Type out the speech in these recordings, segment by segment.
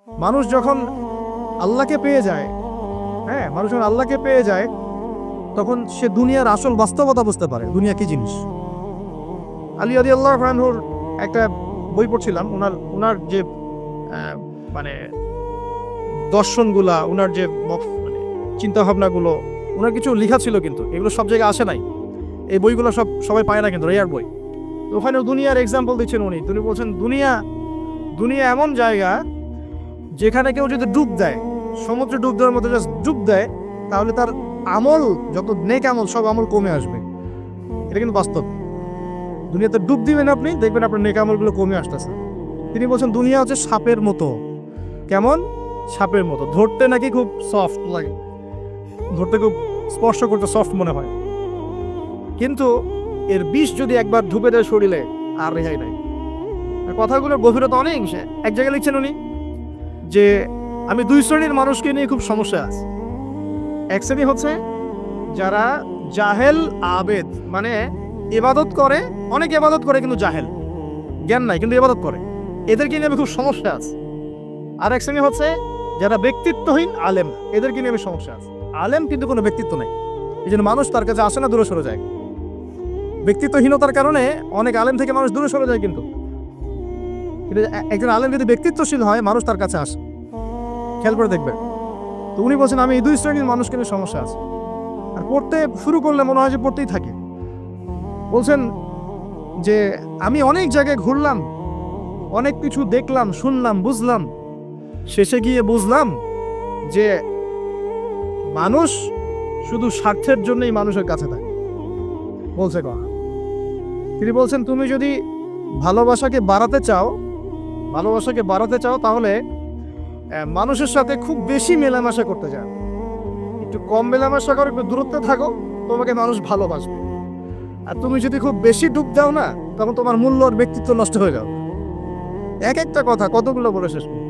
মানুষ যখন আল্লাহকে পেয়ে যায়, হ্যাঁ, মানুষ যখন আল্লাহকে পেয়ে যায় তখন সে দুনিয়ার আসল বাস্তবতা বুঝতে পারে, দুনিয়া কি জিনিস। আলী রাদিয়াল্লাহু আনহুর একটা বই পড়ছিলাম, ওনার যে মানে দর্শনগুলা, ওনার যে মানে চিন্তাভাবনাগুলো, ওনার কিছু লেখা ছিল, কিন্তু এগুলো সব জায়গায় আসে নাই। এই বইগুলো সবাই পায় না, কিন্তু রেয়ার বই। তো ওখানে দুনিয়ার এক্সাম্পল দিচ্ছেন তিনি বলছেন দুনিয়া এমন জায়গা যেখানে কেউ যদি ডুব দেয়, সমুদ্রে ডুব দেওয়ার মতো জাস্ট ডুব দেয়, তাহলে তার আমল, যত নেক আমল, সব আমল কমে আসবে। এটা কিন্তু বাস্তব। দুনিয়াতে ডুব দিবেন আপনি, দেখবেন আপনার নেক আমলগুলো কমে আসতেছে। তিনি বলছেন দুনিয়া হচ্ছে সাপের মতো। কেমন? সাপের মতো। ধরতে নাকি খুব সফট লাগে, ধরতে খুব স্পর্শ করতে সফট মনে হয়, কিন্তু এর বিষ যদি একবার ঢুকে দেয় শরীরে, আর রেহাই নাই। কথাগুলোর গভীরতা অনেক। এক জায়গায় লিখছেন উনি যে আমি দুই শ্রেণীর মানুষকে নিয়ে খুব সমস্যা আছে। এক শ্রেণী হচ্ছে যারা জাহেল আবেদ, মানে ইবাদত করে, অনেক ইবাদত করে কিন্তু জাহেল, জ্ঞান নাই কিন্তু ইবাদত করে, এদেরকে নিয়ে আমি খুব সমস্যা আছে। আর এক শ্রেণী হচ্ছে যারা ব্যক্তিত্বহীন আলেম, এদেরকে নিয়ে আমি সমস্যা আছে। আলেম কিন্তু কোনো ব্যক্তিত্ব নেই, এই জন্য মানুষ তার কাছে আসে না, দূরে সরে যায়। ব্যক্তিত্বহীনতার কারণে অনেক আলেম থেকে মানুষ দূরে সরে যায়, কিন্তু একজন আলেম যদি ব্যক্তিত্বশীল হয়, মানুষ তার কাছে আসে। খেয়াল করে দেখবেন। তো উনি বলছেন আমি এই দুই শ্রেণীর মানুষকে নিয়ে সমস্যা আছে, আর পড়তে শুরু করলে মনে হয় যে পড়তেই থাকে। বলছেন যে আমি অনেক জায়গায় ঘুরলাম, অনেক কিছু দেখলাম, শুনলাম, বুঝলাম, শেষে গিয়ে বুঝলাম যে মানুষ শুধু স্বার্থের জন্যই মানুষের কাছে থাকে। বলছে কথা, তিনি বলছেন তুমি যদি ভালোবাসাকে বাড়াতে চাও তাহলে মানুষের সাথে খুব বেশি মেলামেশা করতে যাও, একটু কম মেলামেশা করো, একটু দূরত্বে থাকো, তোমাকে মানুষ ভালোবাসবে। আর তুমি যদি খুব বেশি ডুব দাও না, তখন তোমার মূল্য আর ব্যক্তিত্ব নষ্ট হয়ে যাবে। এক একটা কথা কতগুলো বলে শেষ করব,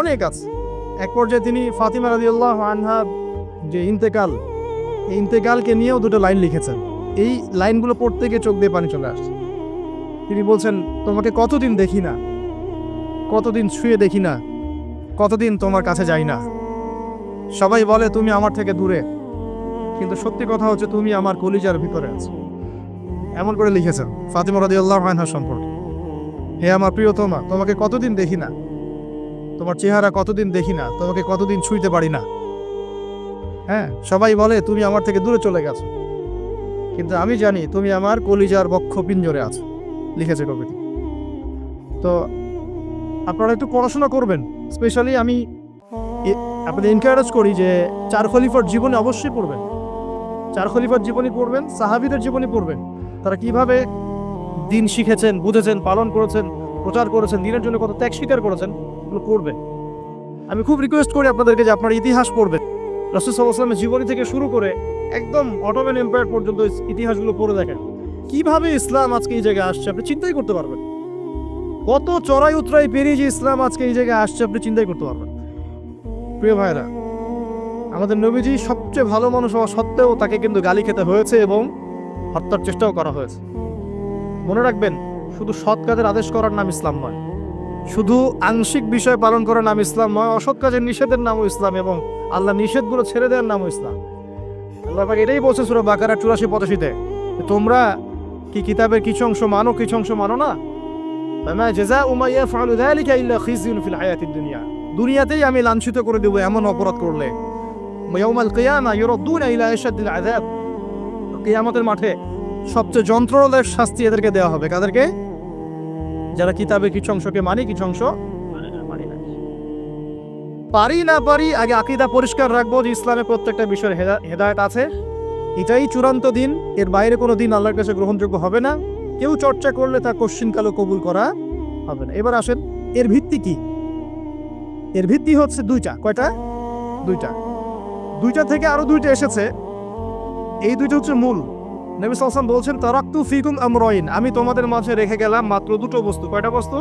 অনেক আছে। এক পর্যায়ে তিনি ফাতিমা রাদিয়াল্লাহু আনহা যে ইন্তেকাল, এই ইন্তেকালকে নিয়েও দুটো লাইন লিখেছেন। এই লাইনগুলো পড়তে গিয়ে চোখ দিয়ে পানি চলে আসছে। তিনি বলছেন তোমাকে কতদিন দেখি না, কতদিন ছুঁয়ে দেখি না, কতদিন তোমার কাছে যাই না। সবাই বলে তুমি আমার থেকে দূরে, কিন্তু সত্যি কথা হচ্ছে তুমি আমার কলিজার ভিতরে আছো। এমন করে লিখেছেন ফাতিমা রাদিয়াল্লাহু আনহা সম্পর্কে। হে আমার প্রিয়তমা, তোমাকে কতদিন দেখি না, তোমার চেহারা কতদিন দেখি না, তোমাকে কতদিন ছুঁইতে পারি না। হ্যাঁ, সবাই বলে তুমি আমার থেকে দূরে চলে গেছো, কিন্তু আমি জানি তুমি আমার কলিজার বক্ষ পিঞ্জরে আছো। লিখেছে কবিতা। তো আপনারা একটু পড়াশোনা করবেন। স্পেশালি আমি আপনাদের এনকারেজ করি যে চার খলিফার জীবনে অবশ্যই পড়বেন, চার খলিফার জীবনী পড়বেন, সাহাবীদের জীবনী পড়বেন। তারা কিভাবে দিন শিখেছেন, বুঝেছেন, পালন করেছেন, প্রচার করেছেন, দিনের জন্য কত ত্যাগ স্বীকার করেছেন, এগুলো পড়বেন। আমি খুব রিকোয়েস্ট করি আপনাদেরকে যে আপনারা ইতিহাস পড়বেন। রাসূল সাল্লাল্লাহু আলাইহি ওয়াসাল্লামের জীবনী থেকে শুরু করে একদম অটোমান এম্পায়ার পর্যন্ত ইতিহাসগুলো পড়ে দেখেন, কিভাবে ইসলাম আজকে এই জায়গায় আসছে আপনি চিন্তাই করতে পারবেন। কত চড়াই উতরাই পেরিয়ে যে ইসলাম আজকে এই জায়গায় আসছে আপনি চিন্তাই করতে পারবেন। প্রিয় ভাইরা, আমাদের নবীজি সবচেয়ে ভালো মানুষ হওয়া সত্ত্বেও তাকে কিন্তু গালি খেতে হয়েছে এবং হত্যার চেষ্টাও করা হয়েছে। মনে রাখবেন, শুধু সৎ কাজের আদেশ করার নাম ইসলাম নয়, শুধু আংশিক বিষয় পালন করার নাম ইসলাম নয়, অসৎ কাজের নিষেধের নামও ইসলাম, এবং আল্লাহ নিষেধগুলো ছেড়ে দেওয়ার নামও ইসলাম। আল্লাহ পাক এটাই বলছে সূরা বাকারা 84-85-তে, তোমরা কি কিতাবের কিছু অংশ মানো, কিছু অংশ মানো না। ফামা জাযাউ মা ইয়াফআলু যালিকা ইল্লা খিজয়ুন ফিল হায়াতিদ দুনিয়া, দুনিয়াতেই আমি লাঞ্ছিত করে দেব এমন অপরাধ করলে। ইয়াউমাল কিয়ামা ইউরাদ্দুনা ইলা আশাদ্দিল আযাব, কিয়ামতের মাঠে সবচেয়ে যন্ত্রণাদায়ক শাস্তি এদেরকে দেওয়া হবে। কাদেরকে? যারা কিতাবের কিছু অংশকে মানি, কিছু অংশ মানি না। পারি না পারি, আগে আকীদা পরিষ্কার রাখবো যে ইসলামের প্রত্যেকটা বিষয়ের হেদায়েত আছে, এটাই চূড়ান্ত দিন, এর বাইরে কোনো দিন আল্লাহর কাছে গ্রহণযোগ্য হবে না। কেউ চর্চা করলে তা কোশ্চিনকালও কবুল করা হবে না। এবার আসেন, এর ভিত্তি কি? এর ভিত্তি হচ্ছে দুইটা। কয়টা? দুইটা থেকে আরো দুইটা এসেছে, এই দুইটা হচ্ছে মূল। নবী সাল্লাল্লাহু আলাইহি ওয়াসাল্লাম বলছেন তারাকতু ফিকুম আমরাইন, আমি তোমাদের মাঝে রেখে গেলাম মাত্র দুটো বস্তু। কয়টা বস্তু?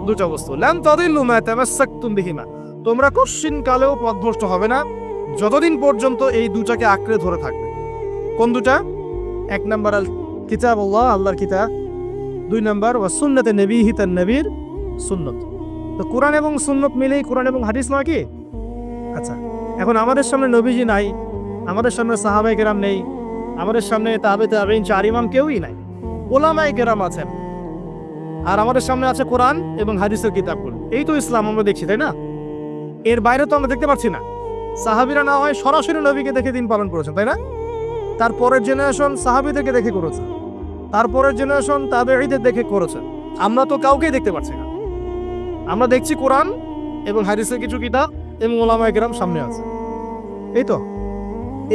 দুটো বস্তু। লান তাদিল্লু মা তামাসসাকতুম বিহিমা, তোমরা কোশ্চিনকালেও পথভ্রষ্ট হবে না যতদিন পর্যন্ত এই দুটাকে আঁকড়ে ধরে থাকবে। কোন দুটা? এক নাম্বার আল কিতাবুল্লাহ, আল্লাহর কিতাব। দুই নাম্বার ওয়া সুন্নাতে নবীহি, তার নবীর সুন্নত। তো কোরআন এবং সুন্নত মিলেই কোরআন এবং হাদিস নয় কি? আচ্ছা, এখন আমাদের সামনে নবীজি নাই, আমাদের সামনে সাহাবায়ে কেরাম নেই, আমাদের সামনে তাবেঈন চার ইমাম কেউই নাই, ওলামায়ে কেরাম আছেন, আর আমাদের সামনে আছে কোরআন এবং হাদিসের কিতাবগুলো। এই তো ইসলাম আমরা দেখছি, তাই না? এর বাইরে তো আমরা দেখতে পাচ্ছি না। সাহাবীরা না হয় সরাসরি নবীকে দেখে দিন পালন করেছেন, তাই না? তারপরের জেনারেশন সাহাবীদেরকে দেখে করেছে, তারপরের জেনারেশন তাবেঈদের দেখে করেছে। আমরা তো কাউকেই দেখতে পাচ্ছি না। আমরা দেখছি কোরআন এবং হাদিসের কিছু কিতাব এবং ওলামায়ে কেরাম সামনে আছে। এই তো,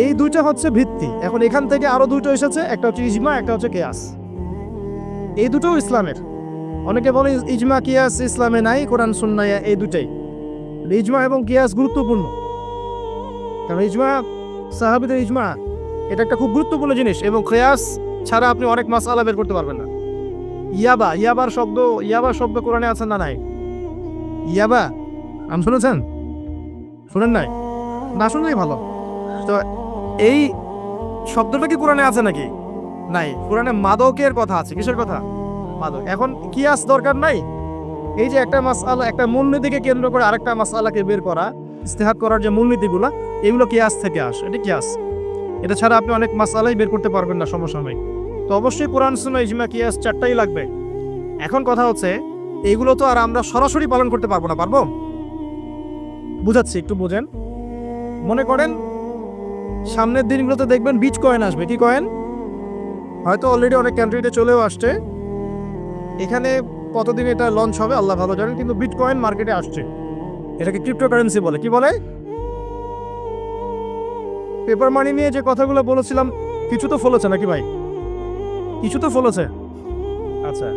এই দুইটা হচ্ছে ভিত্তি। এখন এখান থেকে আরো দুটো এসেছে, একটা হচ্ছে ইজমা, একটা হচ্ছে কিয়াস। এই দুটোও ইসলামের। অনেকে বলে ইজমা কিয়াস ইসলামে নাই, কোরআন সুন্নাহ এই দুটাই। ইজমা এবং কিয়াস গুরুত্বপূর্ণ, কারণ ইজমা, সাহাবীদের ইজমা, এটা একটা খুব গুরুত্বপূর্ণ জিনিস। এবং কিয়াস ছাড়া আপনি অনেক মাসআলা বের করতে পারবেন না। ইয়াবার শব্দ কোরআনে আছে না নাই? ইয়াবা নাম শুনেছেন? শুনেন নাই? না শুনলেই ভালো। তো এই শব্দটা কি কোরআনে আছে নাকি? নাই। কোরআনে মাদকের কথা আছে। কিসের কথা? মাদক। এখন কিয়াস দরকার নাই। এই যে একটা মাসআলা, একটা মূলনীতিকে কেন্দ্র করে আরেকটা মাসআলাকে বের করা, ইস্তেহাদ করার যে মূলনীতিগুলো, এগুলো কিয়াস থেকে আসে। এটা কিয়াস। এটা ছাড়া আপনি অনেক মাসআলাই বের করতে পারবেন না সমসাময়িক। তো অবশ্যই কোরআন সুন্নাহ ইজমা কিয়াস চারটাই লাগবে। এখন কথা হচ্ছে, এইগুলো তো আর আমরা সরাসরি পালন করতে পারবো না। পারবো? বুঝাচ্ছি, একটু বোঝেন। মনে করেন সামনের দিনগুলোতে দেখবেন বিচ কয়েন আসবে। কি কয়েন? হয়তো অলরেডি অনেক কান্ট্রিতে চলেও আসছে। এখানে কতদিন এটা লঞ্চ হবে আল্লাহ ভালো জানেন, কিন্তু বিটকয়েন মার্কেটে আসছে। এটাকে ক্রিপ্টোকারেন্সি বলে। কি বলে? পেপার মানি নিয়ে যে কথাগুলো বলেছিলাম, কিছু তো ফলেছে নাকি ভাই? কিছু তো ফলেছে। আচ্ছা,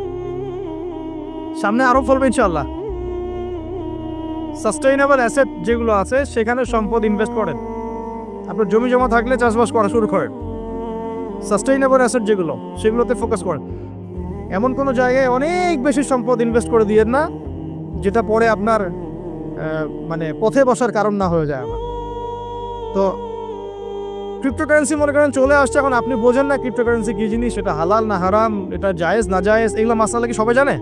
সামনে আরো ফলবে ইনশাআল্লাহ। সাস্টেইনেবল অ্যাসেট যেগুলো আছে, সেখানে সম্পদ ইনভেস্ট করেন। আপনার জমি জমা থাকলে চাষবাস করা শুরু করেন। সাস্টেইনেবল অ্যাসেট যেগুলো, সেগুলোতে ফোকাস করেন। এমন কোনো জায়গায় অনেক বেশি সম্পদ ইনভেস্ট করে দিয়েন না, যেটা পরে আপনার মানে পথে বসার কারণ না হয়ে যায় আমার। তো ক্রিপ্টোকারেন্সি মনে করেন চলে আসছে, এখন আপনি বোঝেন না ক্রিপ্টোকারেন্সি কি জিনিস, এটা হালাল না হারাম, এটা জায়েজ না জায়েজ, এগুলো মাসালা কি সবাই জানে?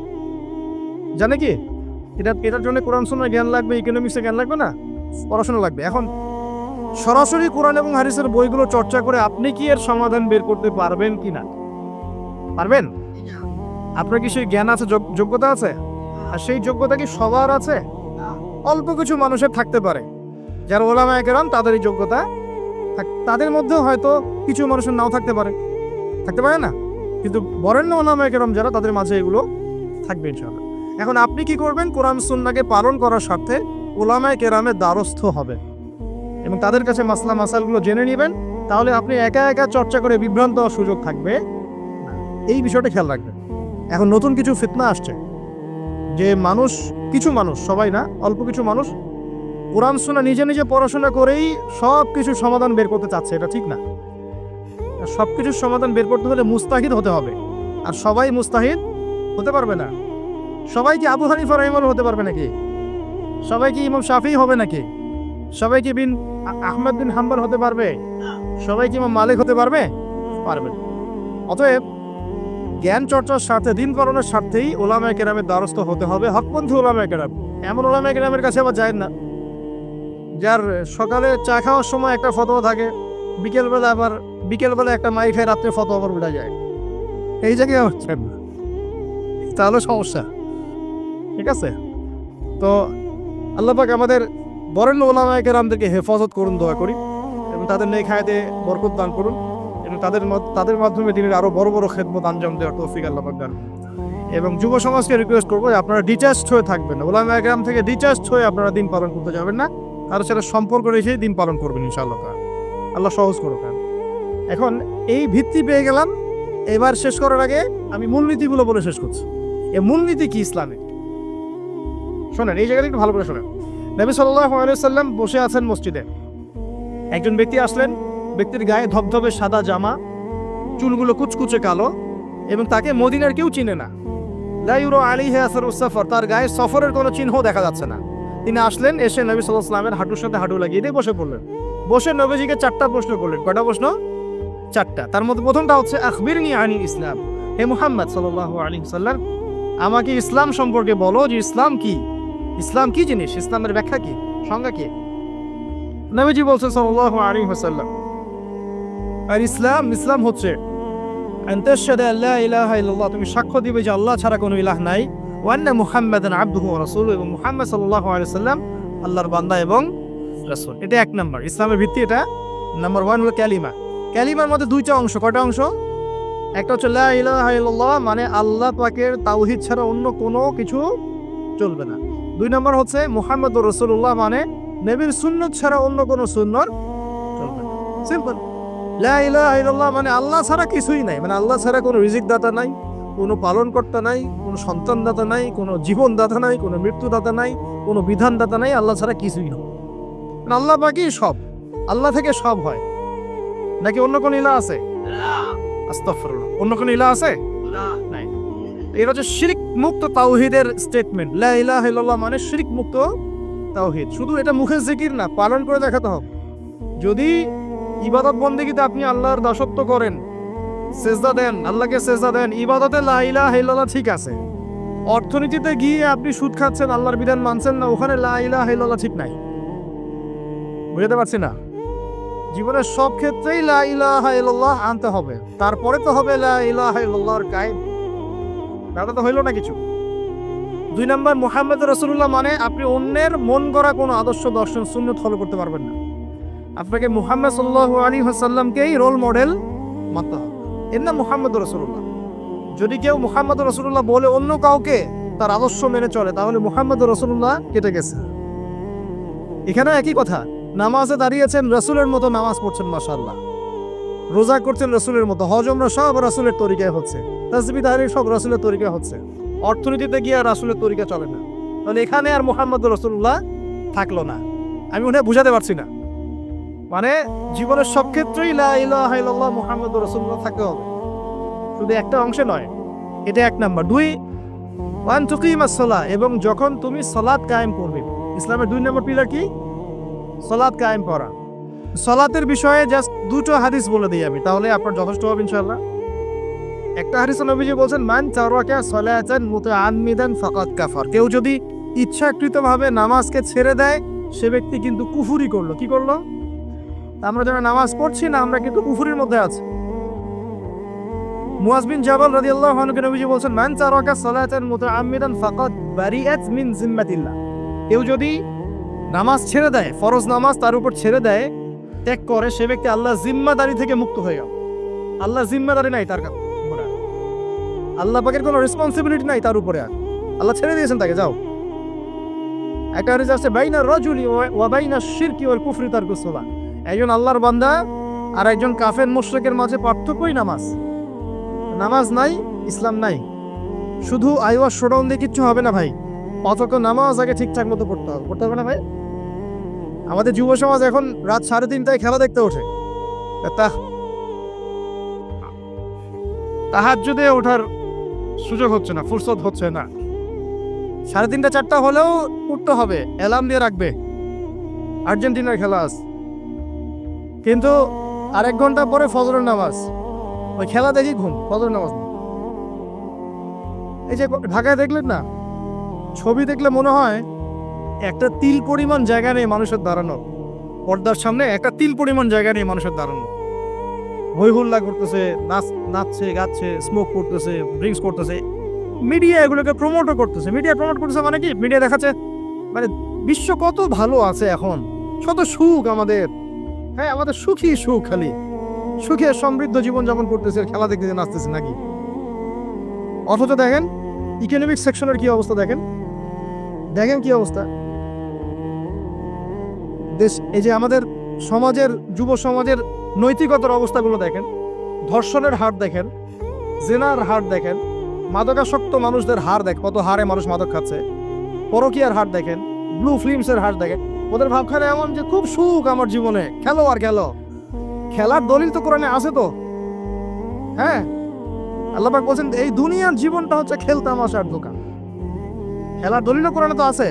জানে কি? এটার জন্য কোরআন সুন্নাহ জ্ঞান লাগবে, ইকোনমিক্সে জ্ঞান লাগবে না, পড়াশোনা লাগবে। এখন সরাসরি কোরআন এবং হাদিসের বইগুলো চর্চা করে আপনি কি এর সমাধান বের করতে পারবেন কি না? পারবেন? আপনার কি সেই জ্ঞান আছে, যোগ্যতা আছে? আর সেই যোগ্যতা কি সবার আছে? অল্প কিছু মানুষের থাকতে পারে, যারা ওলামায়ে কেরাম, তাদের এই যোগ্যতা। তাদের মধ্যেও হয়তো কিছু মানুষের নাও থাকতে পারে না, কিন্তু বরেণ্য ওলামায়ে কেরাম যারা, তাদের মাঝে এগুলো থাকবে ইনশাআল্লাহ। এখন আপনি কি করবেন? কোরআন সুন্নাহকে পালন করার স্বার্থে ওলামায়ে কেরামের দ্বারস্থ হবেন এবং তাদের কাছে মাসালগুলো জেনে নেবেন। তাহলে আপনি একা একা চর্চা করে বিভ্রান্ত হওয়ার সুযোগ থাকবে। এই বিষয়টা খেয়াল রাখবেন। এখন নতুন কিছু ফিতনা আসছে, যে কিছু মানুষ, সবাই না, অল্প কিছু মানুষ কোরআন সুন্নাহ নিজে নিজে পড়াশোনা করেই সব কিছুর সমাধান বের করতে চাচ্ছে। এটা ঠিক না। সব কিছুর সমাধান বের করতে হলে মুস্তাহিদ হতে হবে, আর সবাই মুস্তাহিদ হতে পারবে না। সবাই কি আবু হানিফা রাহিমাহুল্লাহ হতে পারবে নাকি? সবাই কি ইমাম শাফিঈ হবে নাকি? সবাই কি আহমদ বিন হাম্বল হতে পারবে? সবাই কি ইমাম মালিক হতে পারবে? পারবে। অতএব জ্ঞান চর্চার স্বার্থে, দিন পালনের স্বার্থেই ওলামায়ে কেরামের দ্বারস্থ হতে হবে, হকপন্থী ওলামায়ে কেরাম। এমন ওলামায়ে কেরামের কাছে আবার যায় না, যার সকালে চা খাওয়ার সময় একটা ফতোয়া থাকে, বিকেলবেলা একটা মাই খায়, রাত্রে ফতোয়া আবার উঠে যায়। এই জায়গায় তাহলে সমস্যা। ঠিক আছে? তো আল্লাহ পাক আমাদের বরেণ্য ওলামায়ে কেরামদেরকে হেফাজত করুন, দোয়া করি, এবং তাদের নেক হায়াতে বরকত দান করুন, এবং তাদের মাধ্যমে দিনের আরো বড় বড় খেদমত আঞ্জাম দেওয়ার তৌফিক আল্লাহ পাক দান করুন। এবং যুব সমাজকে রিকোয়েস্ট করবো যে আপনারা ডিটাচড হয়ে থাকবেন, ওলামায়ে কেরাম থেকে ডিটাচড হয়ে আপনারা দিন পালন করতে যাবেন না, কারোর সাথে সম্পর্ক রেখে দিন পালন করবেন ইনশাআল্লাহ। আল্লাহ সহজ করুক। এখন এই ভিত্তি পেয়ে গেলাম, এবার শেষ করার আগে আমি মূলনীতিগুলো বলে শেষ করছি। এই মূলনীতি কি ইসলামে? শোনেন, এই জায়গাটা একটু ভালো করে শোনেন। নবী সাল্লাল্লাহু আলাইহি ওয়াসাল্লাম বসে আছেন মসজিদে। একজন ব্যক্তি আসলেন, ব্যক্তির গায়ে ধবধবে সাদা জামা, চুলগুলো কুচকুচে কালো, এবং তাকে মদিনার কেউ চিনে না। লা ইউরা আলাইহি আসারুস সাফর, তার গায়ে সফরের কোনো চিহ্ন দেখা যাচ্ছে না। তিনি আসলেন, এসে নবী সাল্লাল্লাহু আলাইহি ওয়াসাল্লামের হাঁটুর সাথে হাঁটু লাগিয়ে দিয়ে বসে পড়লেন। বসে নবীজিকে 4টা প্রশ্ন করলেন। কয়টা প্রশ্ন? 4টা। তার মধ্যে প্রথমটা হচ্ছে আখবিরনি আনিল ইসলাম, হে মুহাম্মদ সাল্লাল্লাহু আলাইহি ওয়াসাল্লাম, আমাকে ইসলাম সম্পর্কে বলো, যে ইসলাম কি। ইসলাম কি জিনিস, ইসলামের ব্যাখ্যা কি, সংজ্ঞা কি? নবীজি বলছেন সাল্লাল্লাহু আলাইহি ওয়াসাল্লাম, আর ইসলাম হচ্ছে আন তাশহাদু আল্লা ইলাহা ইল্লাল্লাহ, তুমি সাক্ষ্য দিবে যে আল্লাহ ছাড়া কোনো ইলাহ নাই, ওয়া আন্না মুহাম্মাদান আবদুহু ওয়া রাসূলুহু, এবং মুহাম্মদ সাল্লাল্লাহু আলাইহি ওয়াসাল্লাম আল্লাহর বান্দা এবং রাসূল। এটা এক নাম্বার ইসলামের ভিত্তি। এটা নাম্বার 1 হলো কালিমা। কালিমার মধ্যে দুইটা অংশ। কয়টা অংশ? একটা হচ্ছে লা ইলাহা ইল্লাল্লাহ, মানে আল্লাহ পাকের তাওহীদ ছাড়া অন্য কোনো কিছু চলবে না। 2 নম্বর হচ্ছে মুহাম্মদুর রাসূলুল্লাহ, মানে নবীর সুন্নাত ছাড়া অন্য কোনো সুন্নাত চলবে না। সিম্পল। লা ইলাহা ইল্লাল্লাহ মানে আল্লাহ ছাড়া কিছুই নাই, মানে আল্লাহ ছাড়া কোনো রিজিক দাতা নাই, কোনো পালনকর্তা নাই, কোনো সন্তান দাতা নাই, কোনো জীবন দাতা নাই, কোনো মৃত্যু দাতা নাই, কোনো বিধান দাতা নাই, আল্লাহ ছাড়া কিছুই না। মানে আল্লাহ পাকই সব, আল্লাহ থেকে সব হয়। নাকি অন্য কোনো ইলাহ আছে? আস্তাগফিরুল্লাহ, অন্য কোনো ইলাহ আছে? নাই। এটা হচ্ছে শিরক মুক্ত তাওহীদের স্টেটমেন্ট। লা ইলাহা ইল্লাল্লাহ মানে শিরক মুক্ত তাওহীদ। শুধু এটা মুখের জিকির না, পালন করে দেখাতে হবে। যদি ইবাদত বন্দেগীতে আপনি আল্লাহর দাসত্ব করেন, সেজদা দেন, আল্লাহকে সেজদা দেন, ইবাদতে লা ইলাহা ইল্লাল্লাহ ঠিক আছে। অর্থনীতিতে গিয়ে আপনি সুদ খাচ্ছেন, আল্লাহর বিধান মানছেন না, ওখানে লা ইলাহা ইল্লাল্লাহ ঠিক নাই। বুঝতে পারছি না? জীবনের সব ক্ষেত্রেই লা ইলাহা ইল্লাল্লাহ আনতে হবে, তারপরে তো হবে লা ইলাহা ইল্লাল্লাহর কায়েম। দাদা তো হইল না কিছু। 2 নম্বর মুহাম্মদ রাসূলুল্লাহ মানে আপনি অন্যের মন গড়া কোনো আদর্শ, দর্শন, সুন্নাত ফলো করতে পারবেন না। আপনাকে মুহাম্মদ সাল্লাল্লাহু আলাইহি ওয়াসাল্লামকেই রোল মডেল মানতে হবে। এর নাম মুহাম্মদ রাসূলুল্লাহ। যদি কেউ মুহাম্মদ রাসূলুল্লাহ বলে অন্য কাউকে তার আদর্শ মেনে চলে, তাহলে মুহাম্মদ রাসূলুল্লাহ কেটে গেছে। এখানে একই কথা, নামাজে দাঁড়িয়েছেন রাসূলের মতো নামাজ পড়ছেন মাশাআল্লাহ, রোজা করছেন রাসূলের মতো, হজ উমরা সব রাসূলের তরিকায় হচ্ছে, তাসবিহ তাহলিল সব রাসূলের তরিকায় হচ্ছে, অর্থনীতিতে গিয়ে আর রাসূলের তরিকা চলে না, তাহলে এখানে আর মুহাম্মদ রাসূলুল্লাহ থাকলো না। আমি মনে হয় বুঝাতে পারছি না। মানে জীবনের সব ক্ষেত্রেই লা ইলাহা ইল্লাল্লাহ মুহাম্মদুর রাসূলুল্লাহ থাকতে হবে, শুধু একটা অংশে নয়। এটা 1 নাম্বার। 2 ওয়ান তুকিমাস সালাহ, এবং যখন তুমি সালাত কায়েম করবে। ইসলামের 2 নম্বর পিলার কি? সালাত কায়েম করা। সালাতের বিষয়ে জাস্ট 2টো হাদিস বলে দিই আমি, তাহলে আপনার যথেষ্ট হবে ইনশাআল্লাহ। একটা হাদিসে নবীজি বলেন, মান তারাকা সালাতান মুতাআম্মিদান ফাকাদ কাফার, কেউ যদি ইচ্ছাকৃতভাবে নামাজকে ছেড়ে দেয়, সে ব্যক্তি কিন্তু কুফরি করলো। কি করলো? আমরা যারা নামাজ পড়ছি না, আমরা কিন্তু কুফরির মধ্যে আছি। মুয়াজ বিন জাবাল রাদিয়াল্লাহু আনহু নবীজি বলেন, মান তারাকা সালাতান মুতাআম্মিদান ফাকাদ বারিআত মিন জিম্মাতিল্লাহ, কেউ যদি নামাজ ছেড়ে দেয়, ফরজ নামাজ তার উপর ছেড়ে দেয়, ত্যাগ করে, সে ব্যক্তি আল্লাহর জিম্মাদারি থেকে মুক্ত হয়ে গেল। আল্লাহর জিম্মাদারি নাই তার উপরে, আল্লাহ পাকের কোনো রেসপন্সিবিলিটি নাই তার উপরে, আল্লাহ ছেড়ে দিয়েছেন তাকে, যাও। একটা হাদিস আছে, বাইনা রাজুলি ওয়া বাইনা শিরকি ওয়াল কুফরি তারকুস সালাহ, একজন আল্লাহর বান্দা আর একজন কাফের মুশরিকের মাঝে পার্থক্যই নামাজ। নামাজ নাই, ইসলাম নাই। শুধু আইওয়া শোডাউন দিয়ে কিচ্ছু হবে না ভাই, অথচ নামাজ আগে ঠিকঠাক মতো পড়তে হবে। পড়তে হবে না ভাই? আমাদের যুব সমাজ এখন রাত 3:30টায় খেলা দেখতে ওঠে, তাহাজ্জুদে ওঠার সুযোগ হচ্ছে না, ফুরসত হচ্ছে না। 3:30 4টা হলেও উঠতে হবে, অ্যালার্ম দিয়ে রাখবে, আর্জেন্টিনার খেলা আছে। কিন্তু আরেক ঘন্টা পরে ফজরের নামাজ, ওই খেলা দেখি ঘুম, ফজরের নামাজ নেই। এই যে ঢাকায় দেখলেন না, ছবি দেখলে মনে হয় একটা তিল পরিমাণ জায়গা নেই মানুষের দাঁড়ানো, পর্দার সামনে একটা তিল পরিমাণ জায়গা নেই মানুষের দাঁড়ানো। হই হুল্লা করতেছে, নাচছে, গাচ্ছে, স্মোক করতেছে, ড্রিঙ্কস করতেছে। মিডিয়া এগুলোকে প্রমোটও করতেছে। মিডিয়া প্রমোট করতেছে মানে কি? মিডিয়া দেখাচ্ছে মানে বিশ্ব কত ভালো আছে এখন, কত সুখ আমাদের। হ্যাঁ, আমাদের সুখী সুখ, খালি সুখে সমৃদ্ধ জীবনযাপন করতেছে, খেলা দেখতে নাচতেছে নাকি? অথচ দেখেন ইকোনমিক সেকশনের কি অবস্থা, দেখেন কি অবস্থা দেশ। এই যে আমাদের সমাজের, যুব সমাজের নৈতিকতার অবস্থাগুলো দেখেন, ধর্ষণের হার দেখেন, জেনার হার দেখেন, মাদকাসক্ত মানুষদের হার দেখেন, কত হারে মানুষ মাদক খাচ্ছে, পরকীয়ার হার দেখেন, ব্লু ফিল্মসের হার দেখেন। ওদের ভাবখানে এমন যে খুব সুখ আমার জীবনে, খেলো আর খেলো। খেলার দলিল তো কোরআনে আছে তো। হ্যাঁ, আল্লাহ পাক বলছেন এই দুনিয়ার জীবনটা হচ্ছে খেলতামাশার দোকান। খেলার দলিল কোরআনে তো আছে।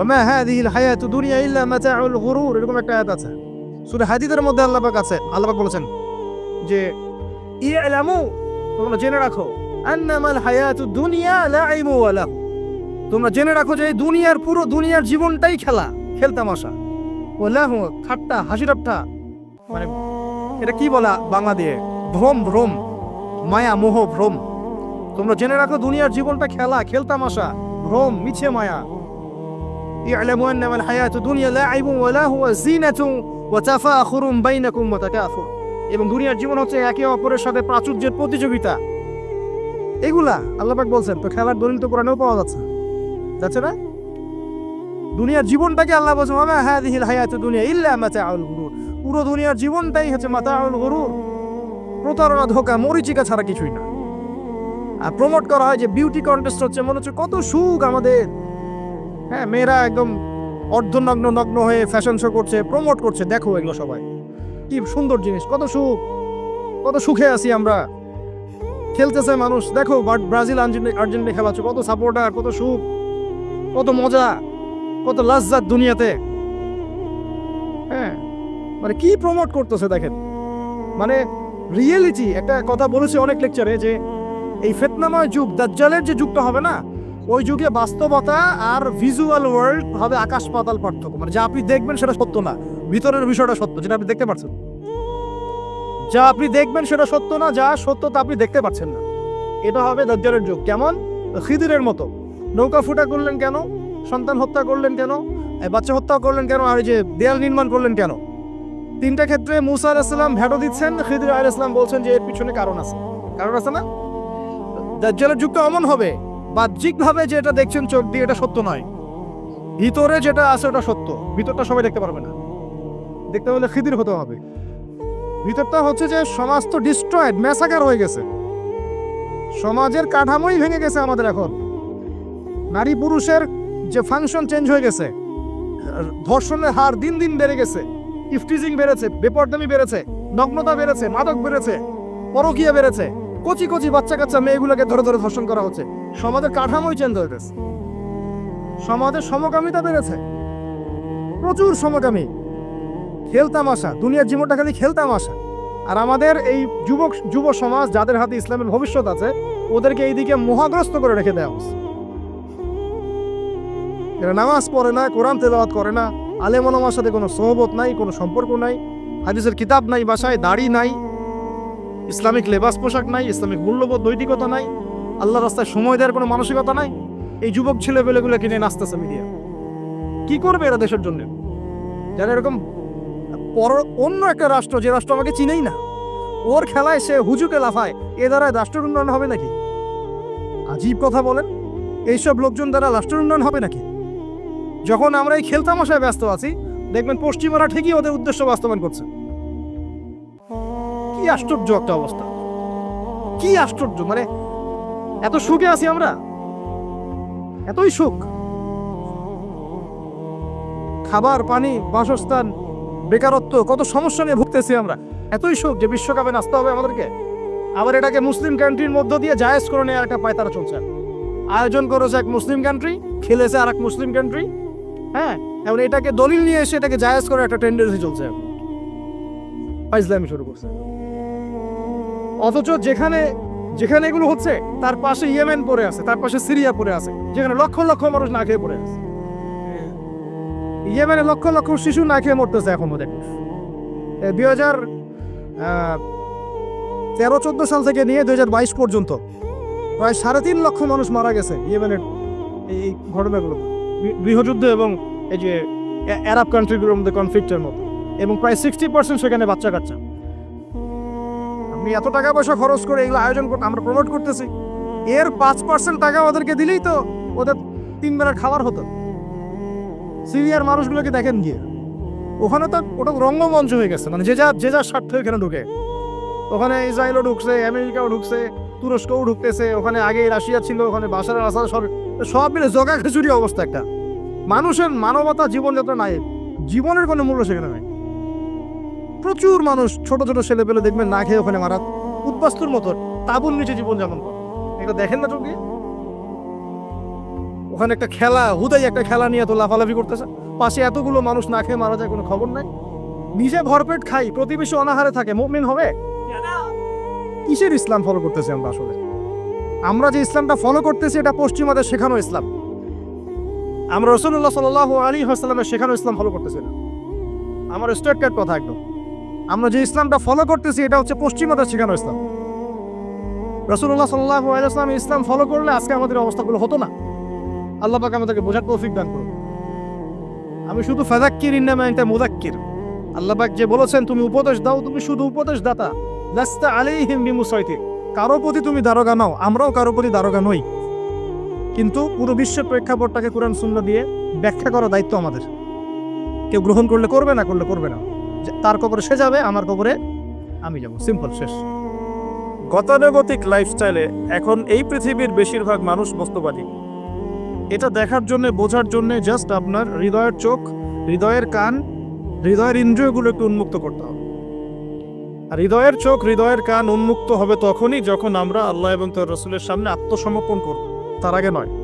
ওমা হাযিহিল হায়াতু দুনিয়া ইল্লা মাতাউল গুরুর, এরকম একটা আয়াত আছে সূরা হাদীদের মধ্যে। আল্লাহ পাক আছে, আল্লাহ পাক বলেছেন যে ইলামু, তোমরা জেনে রাখো, আন্নামাল হায়াতু দুনিয়া লাইবু ওয়া লাহু, তোমরা জেনে রাখো যে এই দুনিয়ার পুরো দুনিয়ার জীবনটাই খেলা, খেলতামাশা, ওলাহ, ঠাট্টা, হাসি ঠাট্টা, মানে এটা কি বলা বাংলা দিয়ে, ভ্রম, ভ্রম, মায়া, মোহ, ভ্রম। তোমরা জেনে রাখো দুনিয়ার জীবনটা খেলা, খেলতামাশা, ভ্রম, মিছে মায়া। ই'লামু আন্নামাল হায়াতুদ দুনিয়া লা'ইবুন ওয়া লাহু ওয়া যিনাতুন ওয়া তাফাখুরুন বাইনাকুম ওয়া তাকাসুর। এবং দুনিয়ার জীবন হচ্ছে একে অপরের সাথে প্রাচুর্যের প্রতিযোগিতা। এগুলা আল্লাহ পাক বলছেন, তো খেলার দলিল তো কোরআনেও পাওয়া যাচ্ছে না? দুনিয়ার জীবনটাকে আল্লাহ বলছেন ওয়া মা হাযিহিল হায়াতুদ দুনিয়া ইল্লা মাতাউল গুরুর। পুরো দুনিয়ার জীবনটাই হচ্ছে মাতাউল গুরুর, প্রতারণা, ধোঁকা, মরিচিকা ছাড়া কিছুই না। আর প্রমোট করা হয় যে বিউটি কন্টেস্ট হচ্ছে, মনে হচ্ছে কত সুখ আমাদের। হ্যাঁ, মেয়েরা একদম অর্ধনগ্ন নগ্ন হয়ে ফ্যাশন শো করছে, প্রমোট করছে, দেখো এগুলো সবাই কি সুন্দর জিনিস, কত সুখ, কত সুখে আছি আমরা। খেলতেছে মানুষ, দেখো ব্রাজিল আর্জেন্টিনা খেলা হচ্ছে, কত সাপোর্টার, কত সুখ, কত মজা, কত লাজ্জাত দুনিয়াতে। হ্যাঁ, মানে কি প্রমোট করতেছে দেখেন। মানে রিয়েলিটি, একটা কথা বলেছে অনেক লেকচারে যে এই ফিতনাময় যুগ, দাজ্জালের যে যুগটা হবে না, ওই যুগে বাস্তবতা আর ভিজুয়াল ওয়ার্ল্ড হবে আকাশ পাতাল পার্থক্য। মানে যা আপনি দেখবেন সেটা সত্য না, ভিতরের বিষয়টা সত্য, যেটা আপনি দেখতে পাচ্ছেন। যা আপনি দেখবেন সেটা সত্য না, যা সত্য তা আপনি দেখতে পাচ্ছেন না। এটা হবে দাজ্জালের যুগ। কেমন? খিদিরের মতো। নৌকা ফুটা করলেন কেন? সন্তান হত্যা করলেন কেন? বাচ্চা হত্যা করলেন কেন? আর এই যে দেয়াল নির্মাণ করলেন কেন? তিনটা ক্ষেত্রে মুসা আলাইহিস সালাম ভেটো দিচ্ছেন, খিদির আলাইহিস সালাম বলছেন যে এর পিছনে কারণ আছে। কারণ আছে না? দাজ্জালের যুগটা এমন হবে, বাহ্যিকভাবে যেটা দেখছেন চোখ দিয়ে এটা সত্য নয়, ভিতরে যেটা আছে ওটা সত্য। ভিতরটা সবাই দেখতে পারবে না, দেখতে হলে খিদির হতে হবে। ভিতরটা হচ্ছে যে সমাজ তো ডিস্ট্রয়েড, ম্যাসাকার হয়ে গেছে, সমাজের কাঠামোই ভেঙে গেছে আমাদের। এখন নারী পুরুষের যে ফাংশন চেঞ্জ হয়ে গেছে, ধর্ষণের হার দিন দিন বেড়ে গেছে, ইফটিজিং বেড়েছে, বেপরদামি বেড়েছে, নগ্নতা বেড়েছে, মাদক বেড়েছে, পরকীয়া বেড়েছে, কচি কচি বাচ্চা কাচ্চা মেয়েগুলোকে ধরে ধরে ধর্ষণ করা হচ্ছে। সমাজের কাঠামোই চেঞ্জ হয়ে গেছে, সমাজের সমকামিতা বেড়েছে, প্রচুর সমকামী, খেলতামাশা, দুনিয়ার জীবনটা খালি খেলতামাশা। আর আমাদের এই যুব সমাজ, যাদের হাতে ইসলামের ভবিষ্যৎ আছে, ওদেরকে এইদিকে মোহাগ্রস্ত করে রেখে দেওয়া হচ্ছে। এরা নামাজ পড়ে না, কোরআন তেলাওয়াত করে না, আলেম ওলামার সাথে কোনো সোহবত নাই, কোনো সম্পর্ক নাই, হাদিসের কিতাব নাই বাসায়, দাড়ি নাই, ইসলামিক লেবাস পোশাক নাই, ইসলামিক মূল্যবোধ নৈতিকতা নাই, আল্লাহর রাস্তায় সময় দেওয়ার কোনো মানসিকতা নাই। এই যুবক ছেলেপেলেগুলো কিনে নাচতেছে মিডিয়া। কি করবে এরা দেশের জন্য? যারা এরকম অন্য একটা রাষ্ট্র, যে রাষ্ট্র আমাকে চিনেই না, ওর খেলায় সে হুজুকে লাফায়, এ দ্বারা রাষ্ট্রের উন্নয়ন হবে নাকি? আজীব কথা বলেন, এইসব লোকজন দ্বারা রাষ্ট্রের উন্নয়ন হবে নাকি? যখন আমরা এই খেলতামশায় ব্যস্ত আছি, দেখবেন পশ্চিমারা ঠিকই ওদের উদ্দেশ্য বাস্তবায়ন করছে। কি আশ্চর্য একটা অবস্থা, কি আশ্চর্য! মানে এত সুখে আছি আমরা, এতই সুখ, খাবার, পানি, বাসস্থান, বেকারত্ব, কত সমস্যা নিয়ে ভুগতেছি আমরা, এতই সুখ যে বিশ্বকাপে নাচতে হবে আমাদেরকে। আবার এটাকে মুসলিম কান্ট্রির মধ্য দিয়ে জায়েজ করে নেওয়ার একটা পায়তারা চলছে। আয়োজন করেছে এক মুসলিম কান্ট্রি, খেলেছে আর এক মুসলিম কান্ট্রি। হ্যাঁ, এবং এটাকে দলিল নিয়ে এসে এটাকে জায়েজ করে একটা টেন্ডেন্সি চলছে, ফাইজলামি শুরু করছে। অথচ যেখানে যেখানে এগুলো হচ্ছে তার পাশে ইয়েমেন পড়ে আছে, তার পাশে সিরিয়া পড়ে আছে, যেখানে লক্ষ লক্ষ মানুষ না খেয়ে পড়ে আছে। ইয়েমেনে লক্ষ লক্ষ শিশু না খেয়ে মরতেছে এখন। ওদের 2013-14 সাল থেকে নিয়ে 2022 পর্যন্ত প্রায় 3.5 লক্ষ মানুষ মারা গেছে ইয়েমেনের এই ঘটনাগুলো, গৃহযুদ্ধ এবং এই যে আরব কান্ট্রিগুলোর মধ্যে কনফ্লিক্টের মতো, এবং প্রায় 60% সেখানে বাচ্চা কাচ্চা। আপনি এত টাকা পয়সা খরচ করে এগুলো আয়োজন করতে, আমরা প্রমোট করতেছি, এর 5% টাকা ওদেরকে দিলেই তো ওদের 3 বেলার খাবার হতো। সিরিয়ার মানুষগুলোকে দেখেন গিয়ে, ওখানে তো ওটা রঙ্গমঞ্চ হয়ে গেছে। মানে যে যার স্বার্থ এখানে ঢুকে, ওখানে ইসরায়েলও ঢুকছে, আমেরিকাও ঢুকছে, তুরস্কও ঢুকতেছে, ওখানে আগে রাশিয়া ছিল, ওখানে বাশার আল আসাদ, সব মিলে জগা খিচুড়ি অবস্থা একটা। মানুষের মানবতা, জীবনযাত্রা নাই, জীবনের কোনো মূল্য সেখানে নাই। প্রচুর মানুষ, ছোট ছোট ছেলে পেলে দেখবেন না খেয়ে ওখানে মারা, উদ্বাস্তুর মতো তাঁবুর নিচে জীবনযাপন করে। এটা দেখেন না চোখে? ওখানে একটা খেলা, হুদাই একটা খেলা নিয়ে এত লাফালাফি করতেছে, পাশে এতগুলো মানুষ না খেয়ে মারা যায়, কোনো খবর নাই। নিজে ভরপেট খাই, প্রতিবেশী অনাহারে থাকে, মুমিন হবে? কিসের ইসলাম ফলো করতেছি আমরা আসলে? আমরা যে ইসলামটা ফলো করতেছি এটা পশ্চিমাদের শেখানো ইসলাম। আমরা রাসূলুল্লাহ সাল্লাল্লাহু আলাইহি ওয়াসাল্লামের শেখানো ইসলাম ফলো করতেছি না। আমার স্ট্রেট কাট কথা একদম। আমরা যে ইসলামটা ফলো করতেছি এটা হচ্ছে পশ্চিমাদের শেখানো ইসলাম। রাসূলুল্লাহ সাল্লাল্লাহু আলাইহি ওয়াসাল্লাম ইসলাম ফলো করলে আজকে আমাদের অবস্থাগুলো হতো না। আল্লাহ পাক আমাদেরকে বোঝার তৌফিক দান করুন। আমি শুধু ফাযাক্কির ইন্নামা আনতা মুযাক্কির। আল্লাহ পাক যে বলেছেন তুমি উপদেশ দাও, তুমি শুধু উপদেশ দাতা। লাস্তা আলাইহিম বিমুসাইতির। কারো প্রতি তুমি দারোগা নাও, আমরাও কারো প্রতি দারোগা নই। কিন্তু পুরো বিশ্বের প্রেক্ষাপটটাকে কোরআন সুন্নাহ দিয়ে ব্যাখ্যা করার দায়িত্ব আমাদের। কেউ গ্রহণ করলে করবে, না করলে করবে না। তার কবরে সে যাবে, আমার কবরে আমি যাব, সিম্পল, শেষ। গতানুগতিক লাইফস্টাইলে এখন এই পৃথিবীর বেশিরভাগ মানুষ বস্তুবাদী। এটা দেখার জন্য, বোঝার জন্য জাস্ট আপনার হৃদয়ের চোখ, হৃদয়ের কান, হৃদয়ের ইন্দ্রিয়গুলো একটু উন্মুক্ত করতে হবে। আর হৃদয়ের চোখ, হৃদয়ের কান উন্মুক্ত হবে তখনই যখন আমরা আল্লাহ এবং তার রাসূলের সামনে আত্মসমর্পণ করব, তার আগে নয়।